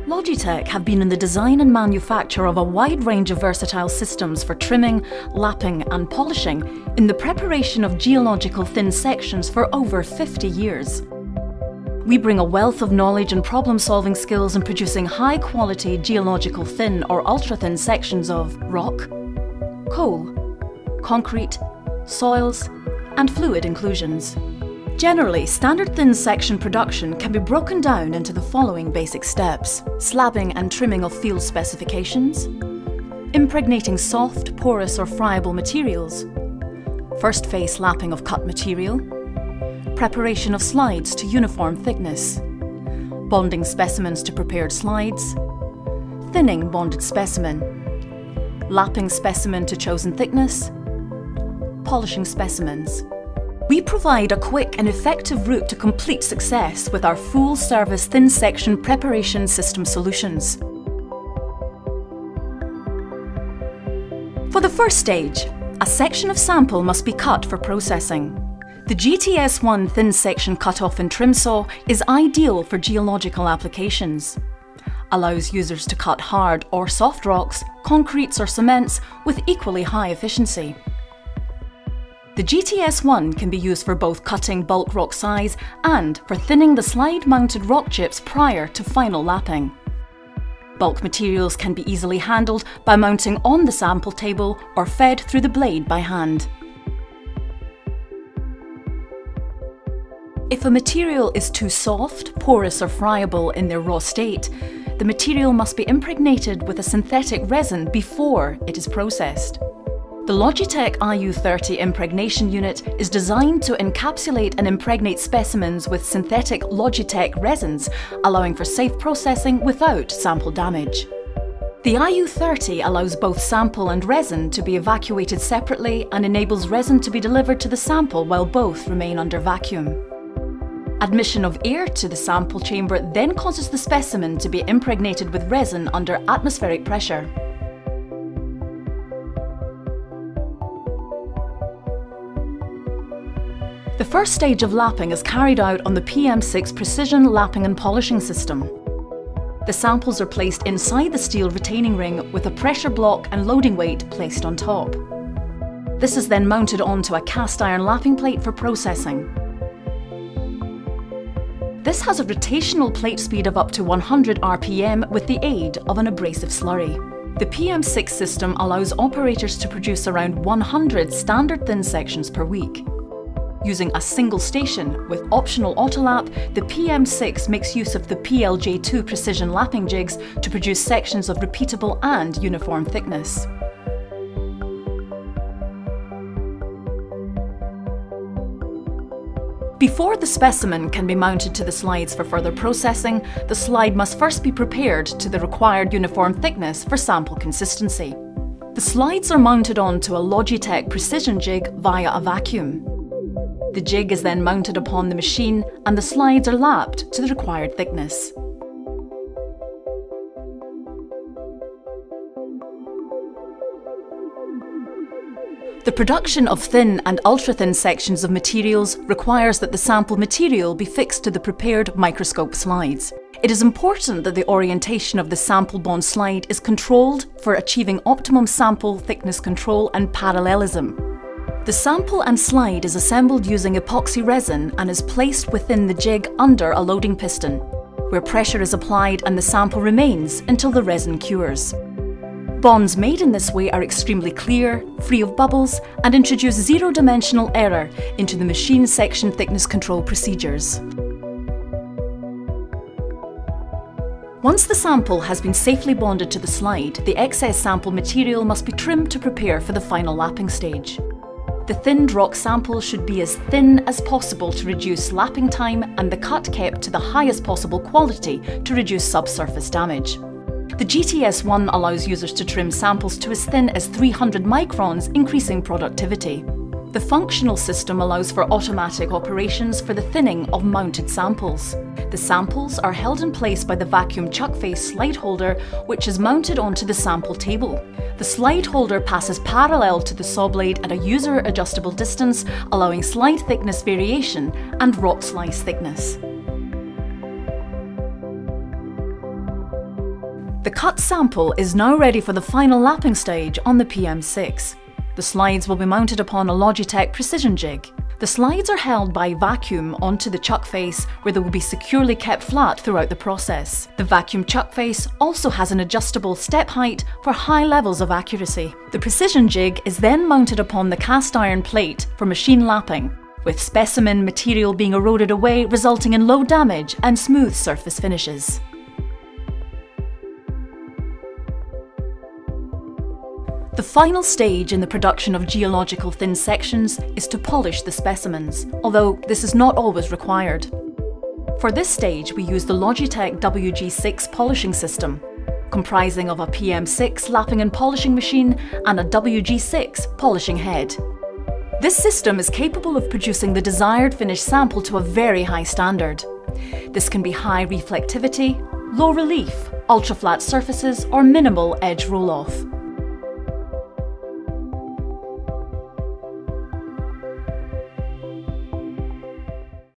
Logitech have been in the design and manufacture of a wide range of versatile systems for trimming, lapping and polishing in the preparation of geological thin sections for over 50 years. We bring a wealth of knowledge and problem-solving skills in producing high-quality geological thin or ultra-thin sections of rock, coal, concrete, soils and fluid inclusions. Generally, standard thin section production can be broken down into the following basic steps: slabbing and trimming of field specifications, impregnating soft, porous or friable materials, first face lapping of cut material, preparation of slides to uniform thickness, bonding specimens to prepared slides, thinning bonded specimen, lapping specimen to chosen thickness, polishing specimens. We provide a quick and effective route to complete success with our full-service thin section preparation system solutions. For the first stage, a section of sample must be cut for processing. The GTS1 thin section cut-off and trim saw is ideal for geological applications. Allows users to cut hard or soft rocks, concretes or cements with equally high efficiency. The GTS1 can be used for both cutting bulk rock size and for thinning the slide-mounted rock chips prior to final lapping. Bulk materials can be easily handled by mounting on the sample table or fed through the blade by hand. If a material is too soft, porous or friable in their raw state, the material must be impregnated with a synthetic resin before it is processed. The Logitech IU30 impregnation unit is designed to encapsulate and impregnate specimens with synthetic Logitech resins, allowing for safe processing without sample damage. The IU30 allows both sample and resin to be evacuated separately and enables resin to be delivered to the sample while both remain under vacuum. Admission of air to the sample chamber then causes the specimen to be impregnated with resin under atmospheric pressure. The first stage of lapping is carried out on the PM6 precision lapping and polishing system. The samples are placed inside the steel retaining ring with a pressure block and loading weight placed on top. This is then mounted onto a cast iron lapping plate for processing. This has a rotational plate speed of up to 100 RPM with the aid of an abrasive slurry. The PM6 system allows operators to produce around 100 standard thin sections per week. Using a single station with optional autolap, the PM6 makes use of the PLJ2 precision lapping jigs to produce sections of repeatable and uniform thickness. Before the specimen can be mounted to the slides for further processing, the slide must first be prepared to the required uniform thickness for sample consistency. The slides are mounted onto a Logitech precision jig via a vacuum. The jig is then mounted upon the machine and the slides are lapped to the required thickness. The production of thin and ultra-thin sections of materials requires that the sample material be fixed to the prepared microscope slides. It is important that the orientation of the sample bond slide is controlled for achieving optimum sample thickness control and parallelism. The sample and slide is assembled using epoxy resin and is placed within the jig under a loading piston, where pressure is applied and the sample remains until the resin cures. Bonds made in this way are extremely clear, free of bubbles, and introduce zero-dimensional error into the machine section thickness control procedures. Once the sample has been safely bonded to the slide, the excess sample material must be trimmed to prepare for the final lapping stage. The thinned rock sample should be as thin as possible to reduce lapping time and the cut kept to the highest possible quality to reduce subsurface damage. The GTS1 allows users to trim samples to as thin as 300 microns, increasing productivity. The functional system allows for automatic operations for the thinning of mounted samples. The samples are held in place by the vacuum chuck face slide holder, which is mounted onto the sample table. The slide holder passes parallel to the saw blade at a user-adjustable distance, allowing slide thickness variation and rock slice thickness. The cut sample is now ready for the final lapping stage on the PM6. The slides will be mounted upon a Logitech precision jig. The slides are held by vacuum onto the chuck face, where they will be securely kept flat throughout the process. The vacuum chuck face also has an adjustable step height for high levels of accuracy. The precision jig is then mounted upon the cast iron plate for machine lapping, with specimen material being eroded away, resulting in low damage and smooth surface finishes. The final stage in the production of geological thin sections is to polish the specimens, although this is not always required. For this stage, we use the Logitech WG6 polishing system, comprising of a PM6 lapping and polishing machine and a WG6 polishing head. This system is capable of producing the desired finished sample to a very high standard. This can be high reflectivity, low relief, ultra-flat surfaces, or minimal edge roll-off.